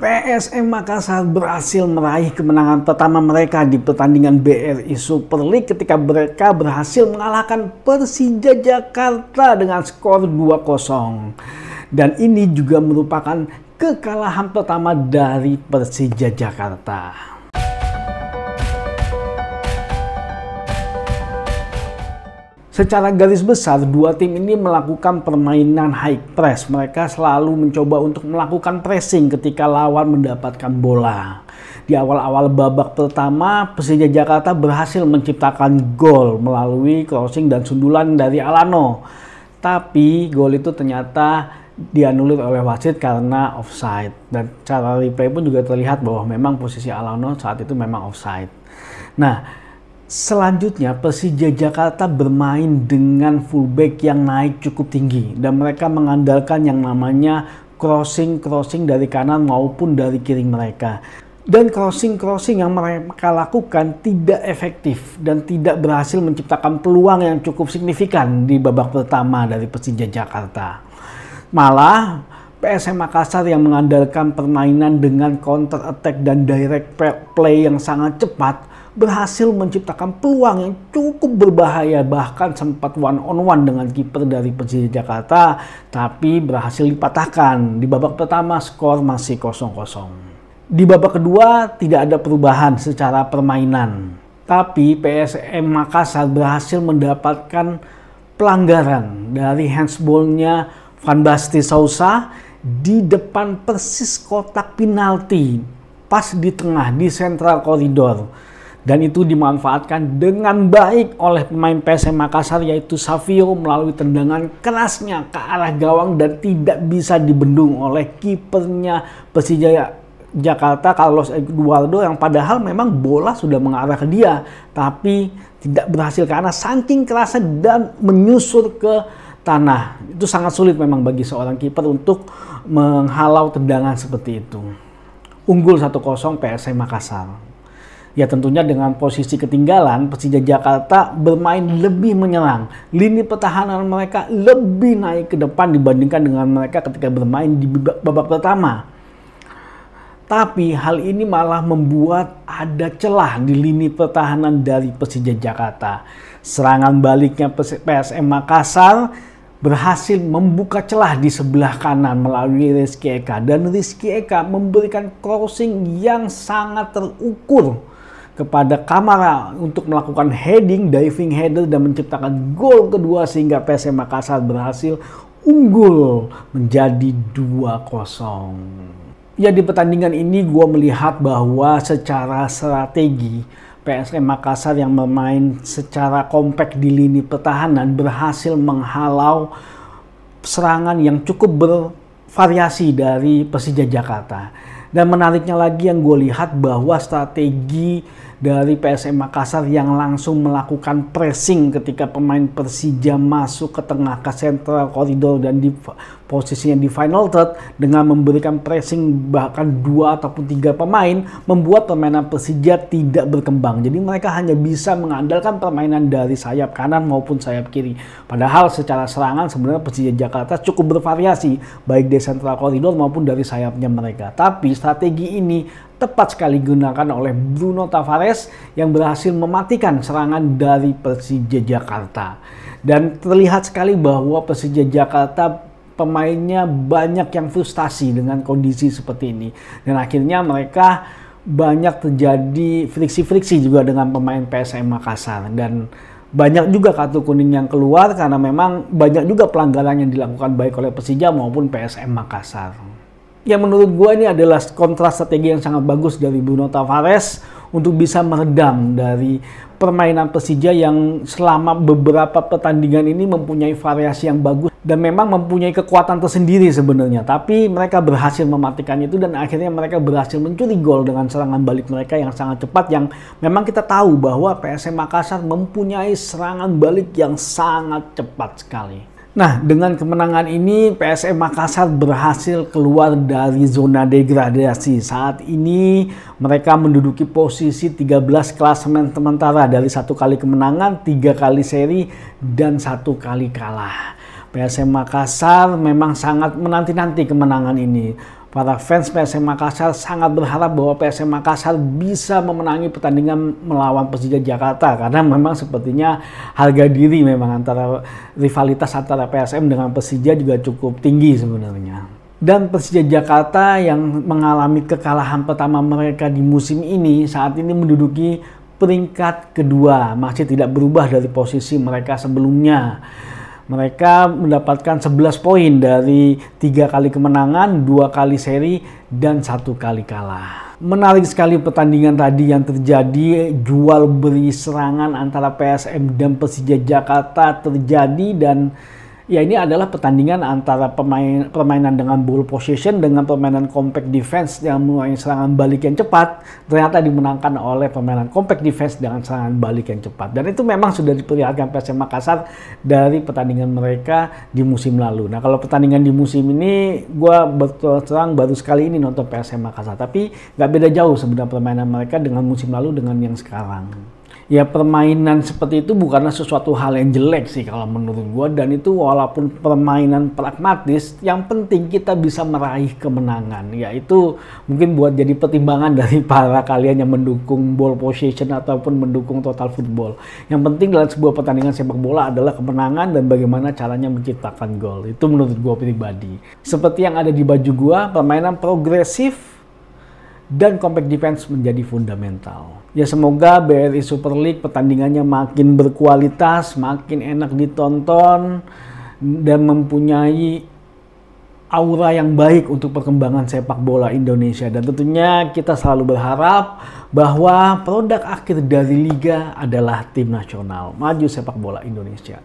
PSM Makassar berhasil meraih kemenangan pertama mereka di pertandingan BRI Super League ketika mereka berhasil mengalahkan Persija Jakarta dengan skor 2-0. Dan ini juga merupakan kekalahan pertama dari Persija Jakarta. Secara garis besar, dua tim ini melakukan permainan high press. Mereka selalu mencoba untuk melakukan pressing ketika lawan mendapatkan bola. Di awal-awal babak pertama, Persija Jakarta berhasil menciptakan gol melalui crossing dan sundulan dari Alano. Tapi gol itu ternyata dianulir oleh wasit karena offside. Dan cara replay pun juga terlihat bahwa memang posisi Alano saat itu memang offside. Nah, selanjutnya Persija Jakarta bermain dengan fullback yang naik cukup tinggi dan mereka mengandalkan yang namanya crossing dari kanan maupun dari kiri mereka. Dan crossing yang mereka lakukan tidak efektif dan tidak berhasil menciptakan peluang yang cukup signifikan di babak pertama dari Persija Jakarta. Malah PSM Makassar yang mengandalkan permainan dengan counter attack dan direct play yang sangat cepat berhasil menciptakan peluang yang cukup berbahaya, bahkan sempat one-on-one dengan kiper dari Persija Jakarta, tapi berhasil dipatahkan. Di babak pertama skor masih 0-0. Di babak kedua tidak ada perubahan secara permainan, tapi PSM Makassar berhasil mendapatkan pelanggaran dari handsball-nya Van Basti Sousa di depan persis kotak penalti, pas di tengah di central koridor. Dan itu dimanfaatkan dengan baik oleh pemain PSM Makassar yaitu Savio melalui tendangan kerasnya ke arah gawang dan tidak bisa dibendung oleh kipernya Persija Jakarta Carlos Eduardo yang padahal memang bola sudah mengarah ke dia tapi tidak berhasil karena saking kerasnya dan menyusur ke tanah. Itu sangat sulit memang bagi seorang kiper untuk menghalau tendangan seperti itu. Unggul 1-0 PSM Makassar. Ya tentunya dengan posisi ketinggalan, Persija Jakarta bermain lebih menyerang. Lini pertahanan mereka lebih naik ke depan dibandingkan dengan mereka ketika bermain di babak pertama. Tapi hal ini malah membuat ada celah di lini pertahanan dari Persija Jakarta. Serangan baliknya PSM Makassar berhasil membuka celah di sebelah kanan melalui Rizky Eka. Dan Rizky Eka memberikan crossing yang sangat terukur kepada Kamara untuk melakukan heading, diving header dan menciptakan gol kedua sehingga PSM Makassar berhasil unggul menjadi 2-0. Ya di pertandingan ini gue melihat bahwa secara strategi PSM Makassar yang bermain secara kompak di lini pertahanan berhasil menghalau serangan yang cukup bervariasi dari Persija Jakarta. Dan menariknya lagi yang gue lihat bahwa strategi dari PSM Makassar yang langsung melakukan pressing ketika pemain Persija masuk ke tengah ke central koridor dan di posisinya di final third dengan memberikan pressing bahkan 2 ataupun 3 pemain membuat permainan Persija tidak berkembang. Jadi mereka hanya bisa mengandalkan permainan dari sayap kanan maupun sayap kiri. Padahal secara serangan sebenarnya Persija Jakarta cukup bervariasi baik di central koridor maupun dari sayapnya mereka. Tapi strategi ini tepat sekali digunakan oleh Bruno Tavares yang berhasil mematikan serangan dari Persija Jakarta. Dan terlihat sekali bahwa Persija Jakarta pemainnya banyak yang frustasi dengan kondisi seperti ini. Dan akhirnya mereka banyak terjadi friksi-friksi juga dengan pemain PSM Makassar. Dan banyak juga kartu kuning yang keluar karena memang banyak juga pelanggaran yang dilakukan baik oleh Persija maupun PSM Makassar. Ya menurut gue ini adalah kontra strategi yang sangat bagus dari Bruno Tavares untuk bisa meredam dari permainan Persija yang selama beberapa pertandingan ini mempunyai variasi yang bagus dan memang mempunyai kekuatan tersendiri sebenarnya. Tapi mereka berhasil mematikan itu dan akhirnya mereka berhasil mencuri gol dengan serangan balik mereka yang sangat cepat yang memang kita tahu bahwa PSM Makassar mempunyai serangan balik yang sangat cepat sekali. Nah, dengan kemenangan ini PSM Makassar berhasil keluar dari zona degradasi. Saat ini mereka menduduki posisi 13 klasemen sementara dari 1 kali kemenangan, 3 kali seri, dan 1 kali kalah. PSM Makassar memang sangat menanti-nanti kemenangan ini. Para fans PSM Makassar sangat berharap bahwa PSM Makassar bisa memenangi pertandingan melawan Persija Jakarta, karena memang sepertinya harga diri memang rivalitas antara PSM dengan Persija juga cukup tinggi sebenarnya. Dan Persija Jakarta yang mengalami kekalahan pertama mereka di musim ini saat ini menduduki peringkat kedua, masih tidak berubah dari posisi mereka sebelumnya. Mereka mendapatkan 11 poin dari 3 kali kemenangan, 2 kali seri, dan 1 kali kalah. Menarik sekali pertandingan tadi yang terjadi, jual beli serangan antara PSM dan Persija Jakarta terjadi, dan ya ini adalah pertandingan antara permainan dengan ball possession dengan permainan compact defense yang mulai serangan balik yang cepat, ternyata dimenangkan oleh permainan compact defense dengan serangan balik yang cepat. Dan itu memang sudah diperlihatkan PSM Makassar dari pertandingan mereka di musim lalu. Nah, kalau pertandingan di musim ini, gue betul terang baru sekali ini nonton PSM Makassar, tapi nggak beda jauh sebenarnya permainan mereka dengan musim lalu dengan yang sekarang. Ya, permainan seperti itu bukanlah sesuatu hal yang jelek sih kalau menurut gue, dan itu walaupun permainan pragmatis, yang penting kita bisa meraih kemenangan. Ya, itu mungkin buat jadi pertimbangan dari para kalian yang mendukung ball possession ataupun mendukung total football. Yang penting dalam sebuah pertandingan sepak bola adalah kemenangan dan bagaimana caranya menciptakan gol. Itu menurut gue pribadi. Seperti yang ada di baju gue, permainan progresif dan compact defense menjadi fundamental. Ya, semoga BRI Super League pertandingannya makin berkualitas, makin enak ditonton, dan mempunyai aura yang baik untuk perkembangan sepak bola Indonesia. Dan tentunya kita selalu berharap bahwa produk akhir dari liga adalah tim nasional. Maju sepak bola Indonesia.